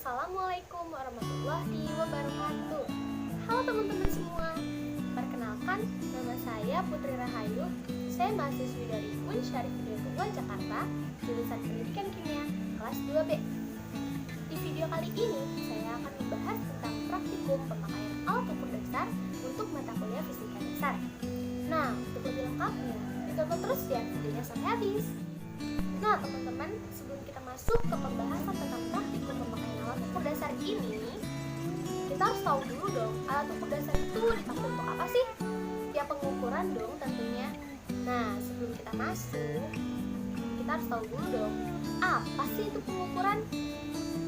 Assalamualaikum warahmatullahi wabarakatuh. Halo teman-teman semua. Perkenalkan, nama saya Putri Rahayu. Saya mahasiswi dari UIN Syarif Hidayatullah Jakarta, jurusan Pendidikan Kimia, kelas 2B. Di video kali ini, saya akan membahas tentang praktikum pemakaian alat ukur dasar untuk mata kuliah fisika dasar. Nah, untuk lebih lengkapnya, ditonton terus ya videonya sampai habis. Nah, teman-teman, sebelum kita masuk ke pembahasan tentang praktikum pemakaian alat ukur dasar ini, kita harus tahu dulu dong, alat ukur dasar itu dipakai untuk apa sih? Ya, pengukuran dong tentunya. Nah, sebelum kita masuk, kita harus tahu dulu dong, apa sih itu pengukuran?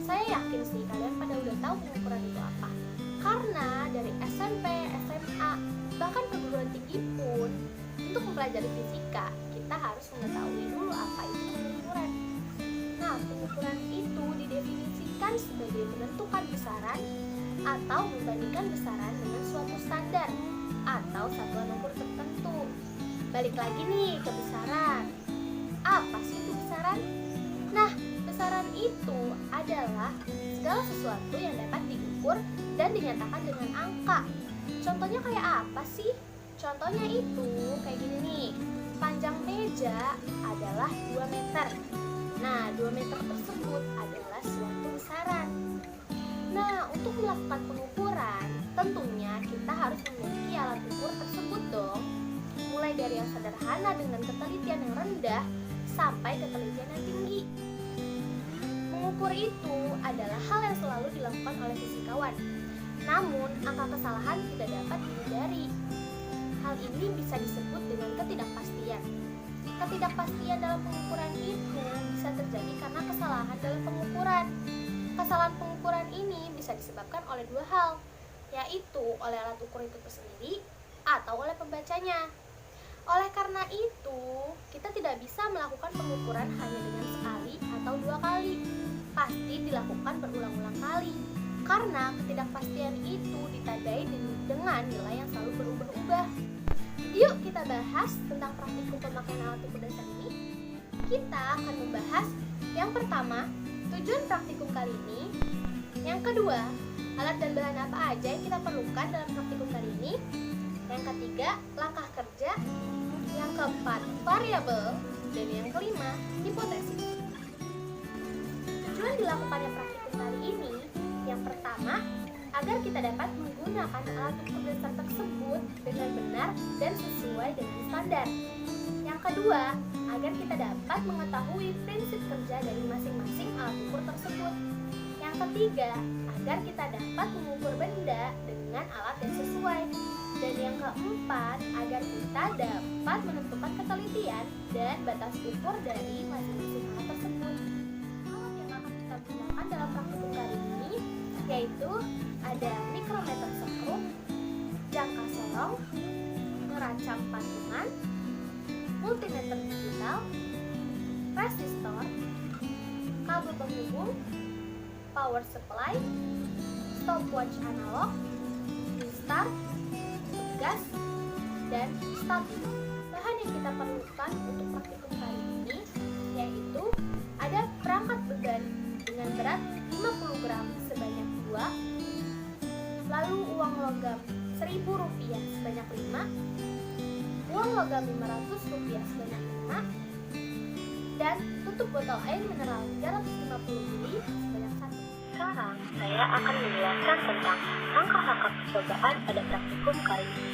Saya yakin sih kalian pada udah tahu pengukuran itu apa. Karena dari SMP, SMA, bahkan perguruan tinggi pun, untuk mempelajari fisika, kita harus mengetahui dulu apa itu pengukuran. Nah, pengukuran itu didefinisikan sebagai menentukan besaran atau membandingkan besaran dengan suatu standar atau satuan ukur tertentu. Balik lagi nih ke besaran. Apa sih itu besaran? Nah, besaran itu adalah segala sesuatu yang dapat diukur dan dinyatakan dengan angka. Contohnya kayak apa sih? Contohnya itu kayak gini nih. Panjang meja adalah 2 meter. Nah, 2 meter tersebut adalah suatu besaran. Nah, untuk melakukan pengukuran, tentunya kita harus memiliki alat ukur tersebut dong. Mulai dari yang sederhana dengan ketelitian yang rendah sampai ketelitian yang tinggi. Mengukur itu adalah hal yang selalu dilakukan oleh fisikawan. Namun, angka kesalahan tidak dapat dihindari. Hal ini bisa disebut dengan ketidakpastian. Ketidakpastian dalam pengukuran itu bisa terjadi karena kesalahan dalam pengukuran. Kesalahan pengukuran ini bisa disebabkan oleh dua hal, yaitu oleh alat ukur itu sendiri atau oleh pembacanya. Oleh karena itu, kita tidak bisa melakukan pengukuran hanya dengan sekali atau 2 kali. Pasti dilakukan berulang-ulang kali. Karena ketidakpastian itu ditandai dengan nilai yang selalu berubah-ubah. Yuk kita bahas tentang praktikum pemakaian alat ukur dasar ini. Kita akan membahas yang pertama, tujuan praktikum kali ini. Yang kedua, alat dan bahan apa aja yang kita perlukan dalam praktikum kali ini. Yang ketiga, langkah kerja. Yang keempat, variabel. Dan yang kelima, hipotesis. Tujuan dilakukannya praktikum kali ini, yang pertama, agar kita dapat menggunakan alat ukur dasar tersebut dengan benar dan sesuai dengan standar. Yang kedua, agar kita dapat mengetahui prinsip kerja dari masing-masing alat ukur tersebut. Yang ketiga, agar kita dapat mengukur benda dengan alat yang sesuai. Dan yang keempat, agar kita dapat menentukan ketelitian dan batas ukur dari masing-masing alat tersebut. Alat yang akan kita gunakan dalam praktikum kali ini yaitu ada mikrometer skrup, jangka sorong, nerancang patungan, multimeter digital, resistor, kabel penghubung, power supply, stopwatch analog, start, gas, dan stabil. Bahan yang kita perlukan untuk praktikum kali ini yaitu ada perangkat beban dengan berat 50 gram sebanyak 2, lalu uang logam Rp1.000 sebanyak 5, uang logam Rp500 sebanyak 5, dan tutup botol air mineral 350 ml sebanyak 1. Sekarang saya akan menjelaskan tentang langkah-langkah percobaan pada praktikum kali ini.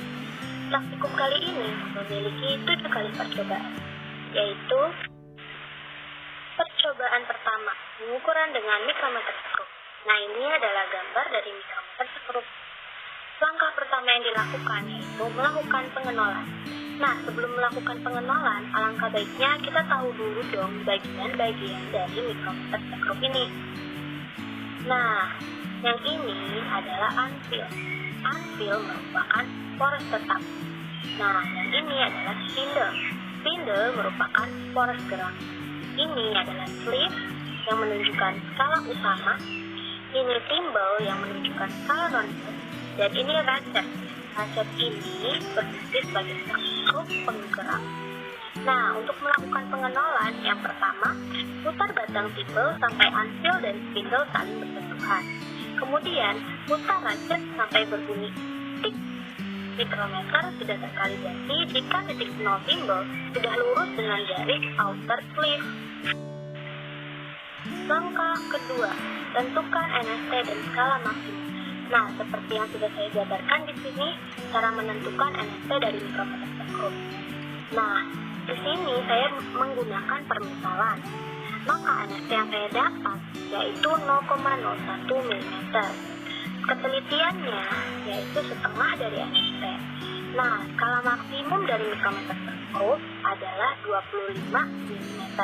Praktikum kali ini memiliki 7 kali percobaan, yaitu percobaan pertama, pengukuran dengan mikrometer skrup. Nah, ini adalah gambar dari mikrometer skrup. Langkah pertama yang dilakukan yaitu melakukan pengenolan. Nah, sebelum melakukan pengenolan, alangkah baiknya kita tahu dulu dong bagian-bagian dari mikrometer skrup ini. Nah, yang ini adalah anvil. Anvil merupakan poros tetap. Nah, yang ini adalah spindle. Spindle merupakan poros gerak. Ini adalah sleeve yang menunjukkan skala utama. Ini thimble yang menunjukkan skala non-slip. Dan ini ratchet. Ratchet ini berfungsi sebagai skrup penggerak. Nah, untuk melakukan pengenolan, yang pertama, putar batang tipe sampai ansil dan spindle saling bersentuhan. Kemudian, putar ratchet sampai berbunyi tik. Mikrometer sudah terkalibrasi jika titik 0 timbul sudah lurus dengan garis outer sleeve. Langkah kedua, tentukan NST dan skala maksimum. Nah, seperti yang sudah saya jabarkan di sini, cara menentukan NST dari mikrometer skrup. Nah, di sini saya menggunakan permisalan. Maka NST yang saya dapat yaitu 0,01 mm. Ketelitiannya yaitu setengah dari NST. Nah, skala maksimum dari mikrometer skrup adalah 25 mm.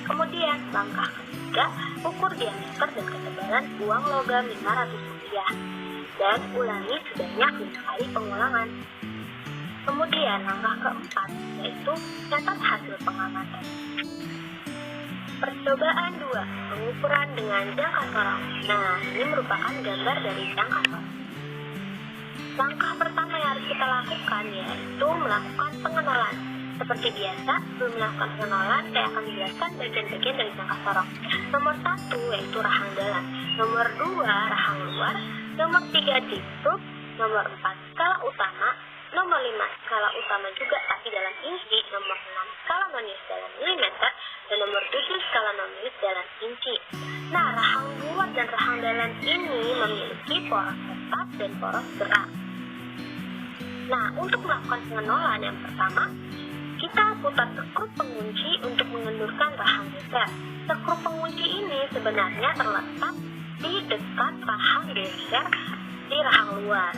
Kemudian langkah ketiga, ukur diameter dan ketebalan uang logam Rp500 dan ulangi sebanyak 5 kali pengulangan. Kemudian langkah keempat yaitu catat hasil pengamatan. Percobaan 2, pengukuran dengan jangka sorong. Nah, ini merupakan gambar dari jangka sorong. Langkah pertama yang harus kita lakukan yaitu melakukan pengenolan. Seperti biasa, sebelum melakukan pengenolan, saya akan menjelaskan bagian-bagian dari jangka sorong. Nomor 1 yaitu rahang dalam, nomor 2 rahang luar, nomor 3 distub, nomor 4 skala utama, nomor 5 skala utama juga tapi dalam inci, nomor 6 skala nonius dalam milimeter, dan nomor 7 skala nonius dalam inci. Nah, rahang luar dan rahang dalam ini memiliki poros tetap dan poros gerak. Nah, untuk melakukan pengenolan yang pertama, kita putar skrup pengunci untuk mengendurkan rahang geser. Skrup pengunci ini sebenarnya terletak di dekat rahang geser di rahang luar.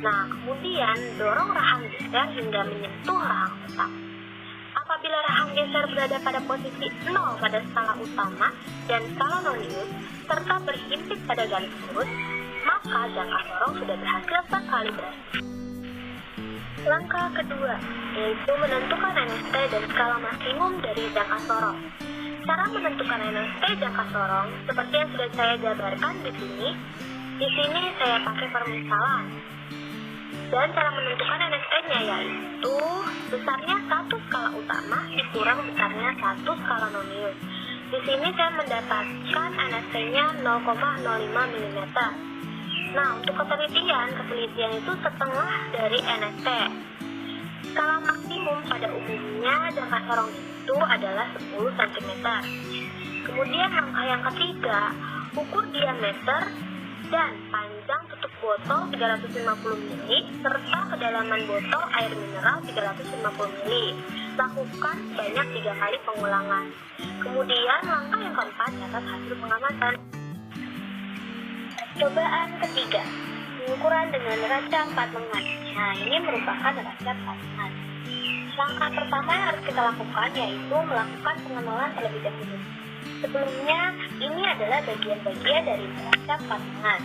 Nah, kemudian dorong rahang geser hingga menyentuh rahang tetap. Apabila rahang geser berada pada posisi 0 pada skala utama dan skala nonius, serta berhimpit pada garis lurus, maka jangka sorong sudah berhasil terkalibrasi. Langkah kedua, yaitu menentukan NST dan skala maksimum dari jangka sorong. Cara menentukan NST jangka sorong seperti yang sudah saya jabarkan di sini. Di sini saya pakai permisalan. Dan cara menentukan NST-nya yaitu besarnya 1 skala utama dikurang besarnya 1 skala nonius. Di sini saya mendapatkan NST-nya 0,05 mm. Nah, untuk ketelitian itu setengah dari NST. Skala maksimum pada umumnya jangka sorong itu adalah 10 cm. Kemudian langkah yang ketiga, ukur diameter dan panjang tutup botol 350 ml serta kedalaman botol air mineral 350 ml. Lakukan sebanyak 3 kali pengulangan. Kemudian langkah yang keempat, catat hasil pengamatan. Cobaan ketiga, pengukuran dengan neraca 4 lengan. Nah, ini merupakan neraca 4 lengan. Langkah pertama yang harus kita lakukan yaitu melakukan pengenolan terlebih dahulu. Sebelumnya, ini adalah bagian-bagian dari neraca 4 lengan.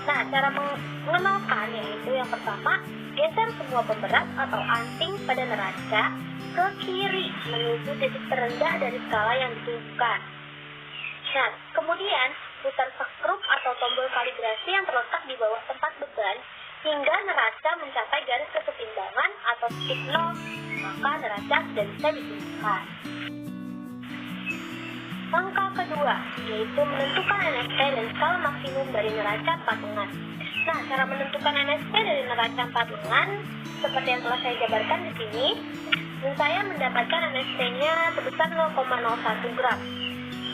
Nah, cara mengenalkan yaitu yang pertama, geser semua pemberat atau anting pada neraca ke kiri menuju titik terendah dari skala yang ditentukan. Nah, kemudian putar skrup atau tombol kalibrasi yang terletak di bawah tempat beban hingga neraca mencapai garis kesetimbangan atau titik 0, maka neraca sudah bisa ditentukan. Langkah kedua, yaitu menentukan NST dan skala maksimum dari neraca 4 lengan. Nah, cara menentukan NST dari neraca 4 lengan seperti yang telah saya jabarkan di sini, dan saya mendapatkan NST-nya sebesar 0,01 gram.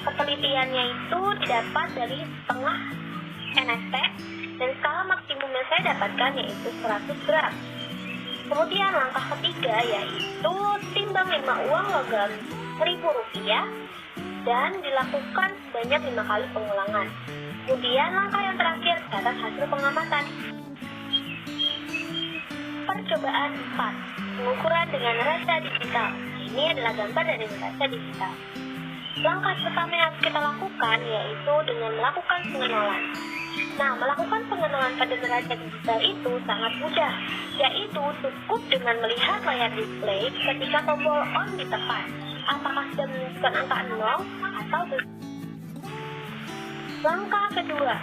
Ketelitiannya itu didapat dari setengah NST dan skala maksimum yang saya dapatkan yaitu 100 gram. Kemudian langkah ketiga yaitu timbang 5 uang logam Rp1.000 dan dilakukan sebanyak 5 kali pengulangan. Kemudian langkah yang terakhir, catat hasil pengamatan. Percobaan 4, pengukuran dengan neraca digital. Ini adalah gambar dari neraca digital. Langkah pertama yang harus kita lakukan yaitu dengan melakukan pengenolan. Nah, melakukan pengenolan pada neraca digital itu sangat mudah, yaitu cukup dengan melihat layar display ketika tombol on ditekan, apakah sudah menunjukkan angka 0 atau belum. Langkah kedua,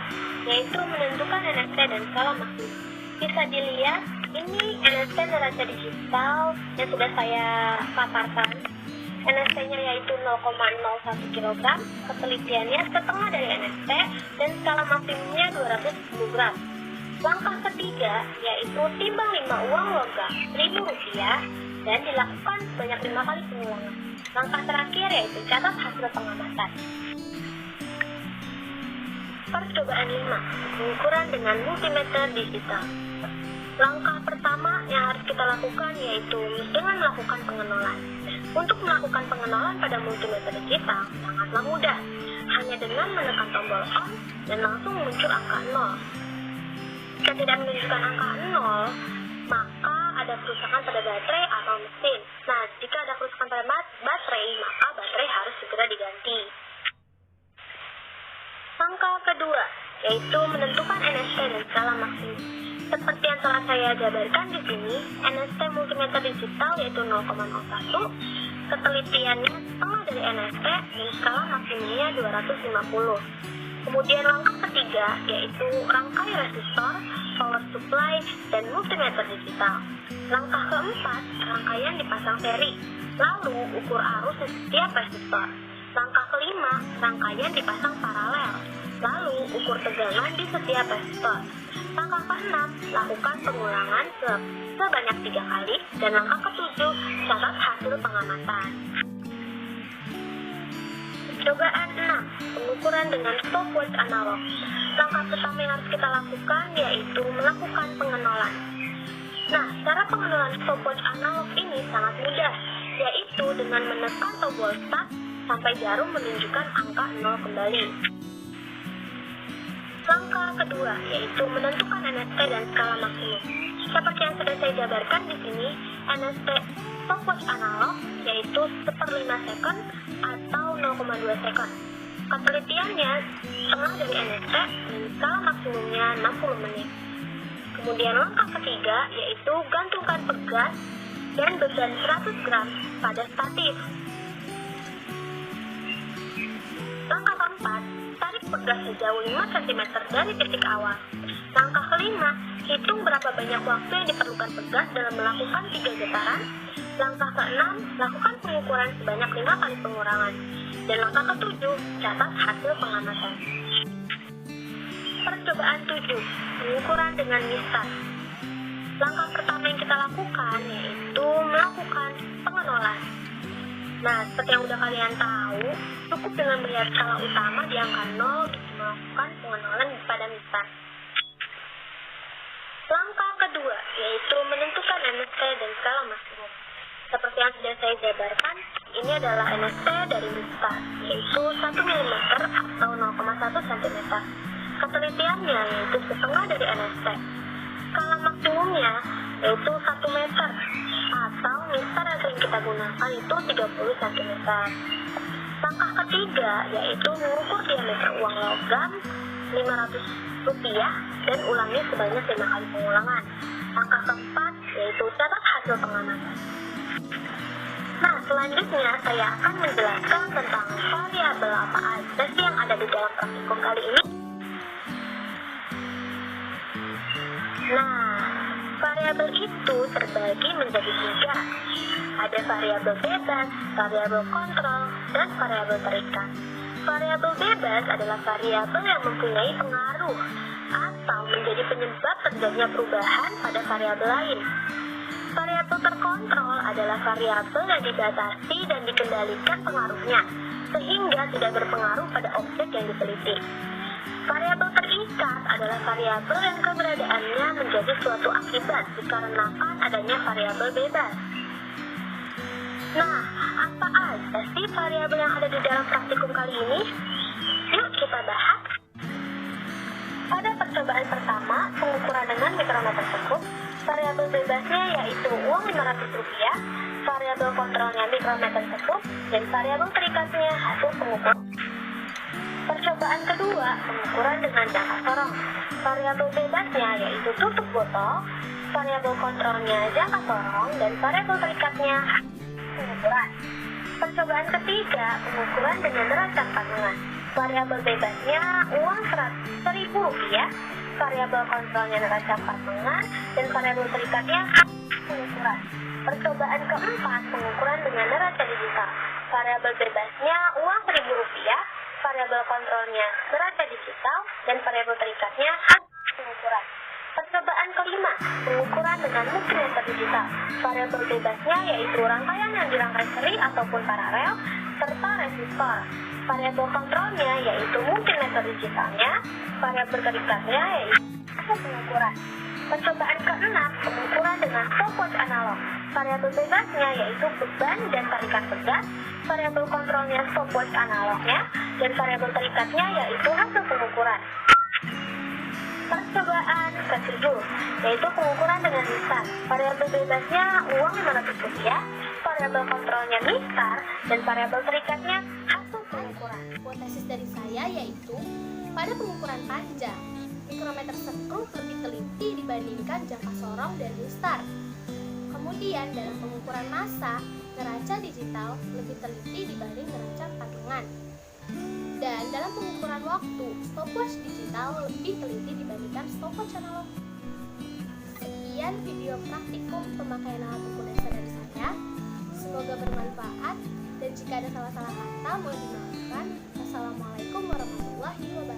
yaitu menentukan NST dan skala maksimum. Bisa dilihat Ini NST neraca digital yang sudah saya paparkan. NST-nya yaitu 0,01 kg, ketelitiannya setengah dari NST, dan skala maksimumnya 210 gram. Langkah ketiga yaitu timbang 5 uang logam Rp1.000 dan dilakukan sebanyak 5 kali pengulangan. Langkah terakhir yaitu catat hasil pengamatan. Percobaan 5, pengukuran dengan multimeter digital. Langkah pertama yang harus kita lakukan yaitu dengan melakukan pengenolan. Untuk melakukan pengenolan pada multimeter digital sangatlah mudah, hanya dengan menekan tombol on dan langsung muncul angka 0. Jika tidak menunjukkan angka 0, maka ada kerusakan pada baterai atau mesin. Nah, jika ada kerusakan pada baterai, maka baterai harus segera diganti. Langkah kedua, yaitu menentukan NST dan skala maksimum. Seperti yang telah saya jabarkan di sini, NST multimeter digital yaitu 0,01, ketelitiannya setengah dari NST, dan skala maksimumnya 250. Kemudian langkah ketiga, yaitu rangkai resistor, power supply, dan multimeter digital. Langkah keempat, rangkaian dipasang seri, lalu ukur arus di setiap resistor. Langkah kelima, rangkaian dipasang paralel, lalu ukur tegangan di setiap resistor. Langkah keenam, lakukan pengulangan sebanyak 3 kali, dan langkah ketujuh, catat hasil pengamatan. Percobaan 6, pengukuran dengan stopwatch analog. Langkah pertama yang harus kita lakukan yaitu melakukan pengenolan. Nah, cara pengenolan stopwatch analog ini sangat mudah, yaitu dengan menekan tombol start sampai jarum menunjukkan angka 0 kembali. Langkah kedua yaitu menentukan NST dan skala maksimum. Seperti yang sudah saya jabarkan di sini, NST stopwatch analog yaitu 1/5 second atau 0,2 second. Ketelitiannya setengah dari NST dan skala maksimumnya 60 menit. Kemudian langkah ketiga yaitu gantungkan pegas dan beban 100 gram pada statif. Langkah keempat, tarik pegas sejauh 5 cm dari titik awal. Langkah kelima, hitung berapa banyak waktu yang diperlukan pegas dalam melakukan 3 getaran. Langkah keenam, lakukan pengukuran sebanyak 5 kali pengurangan. Dan langkah ketujuh, catat hasil pengamatan. Percobaan 7, pengukuran dengan mistar. Langkah pertama yang kita lakukan yaitu melakukan pengenolan. Nah, seperti yang udah kalian tahu, cukup dengan melihat skala utama di angka 0 untuk melakukan pengenolan pada mistar. Langkah kedua yaitu menentukan NST dan skala maksimum. Seperti yang sudah saya jabarkan, ini adalah NST dari mistar, yaitu 1 mm atau 0,1 cm. Ketelitiannya yaitu setengah dari NST. Skala maksimumnya yaitu 1 meter, atau mistar yang sering kita gunakan itu 30 cm. Langkah ketiga yaitu mengukur diameter uang logam Rp500 dan ulangi sebanyak 5 kali pengulangan. Langkah keempat yaitu catat hasil pengamatan. Nah, selanjutnya saya akan menjelaskan tentang variabel apa aja sih yang ada di dalam praktikum kali ini. Nah, variabel itu terbagi menjadi 3. Ada variabel bebas, variabel kontrol, dan variabel terikat. Variabel bebas adalah variabel yang mempunyai pengaruh atau menjadi penyebab terjadinya perubahan pada variabel lain. Variabel terkontrol adalah variabel yang dibatasi dan dikendalikan pengaruhnya, sehingga tidak berpengaruh pada objek yang diteliti. Variabel terikat adalah variabel yang keberadaannya menjadi suatu akibat dikarenakan adanya variabel bebas. Nah, apa aja sih variabel yang ada di dalam praktikum kali ini? Yuk kita bahas. Pada percobaan pertama, pengukuran dengan mikrometer cukup, variabel bebasnya yaitu uang Rp500, variabel kontrolnya mikrometer cukup, dan variabel terikatnya hasil pengukuran. Percobaan kedua, pengukuran dengan jangka sorong. Variabel bebasnya yaitu tutup botol, variabel kontrolnya jangka sorong, dan variabel terikatnya pengukuran. Percobaan ketiga, pengukuran dengan neraca patungan. Variabel bebasnya uang Rp1.000, variabel kontrolnya neraca patungan, dan variabel terikatnya pengukuran. Percobaan keempat, pengukuran dengan neraca digital. Variabel bebasnya uang Rp1.000, variabel kontrolnya neraca digital, dan variabel terikatnya pengukuran. Percobaan kelima, pengukuran dengan multimeter digital. Variabel bebasnya yaitu rangkaian yang dirangkai seri ataupun paralel, serta resistor. Variabel kontrolnya yaitu multimeter digitalnya, variabel terikatnya yaitu pengukuran. Percobaan keenam, pengukuran dengan stopwatch analog. Variabel bebasnya yaitu beban dan tarikan tegas, variabel kontrolnya stopwatch analognya, dan variabel terikatnya yaitu hasil pengukuran. Percobaan ketujuh, yaitu pengukuran dengan mistar. Variabel bebasnya uang Rp500, variabel kontrolnya mistar, dan variabel terikatnya hasil pengukuran. Hipotesis dari saya yaitu pada pengukuran panjang, mikrometer sekrup lebih teliti dibandingkan jangka sorong dan mistar. Kemudian dalam pengukuran massa, neraca digital lebih teliti dibanding neraca patungan. Dan dalam pengukuran waktu, stopwatch digital lebih teliti dibandingkan stopwatch analog. Sekian video praktikum pemakaian alat ukur dasar dari saya. Semoga bermanfaat, dan jika ada salah-salah kata mohon dimaafkan. Wassalamualaikum warahmatullahi wabarakatuh.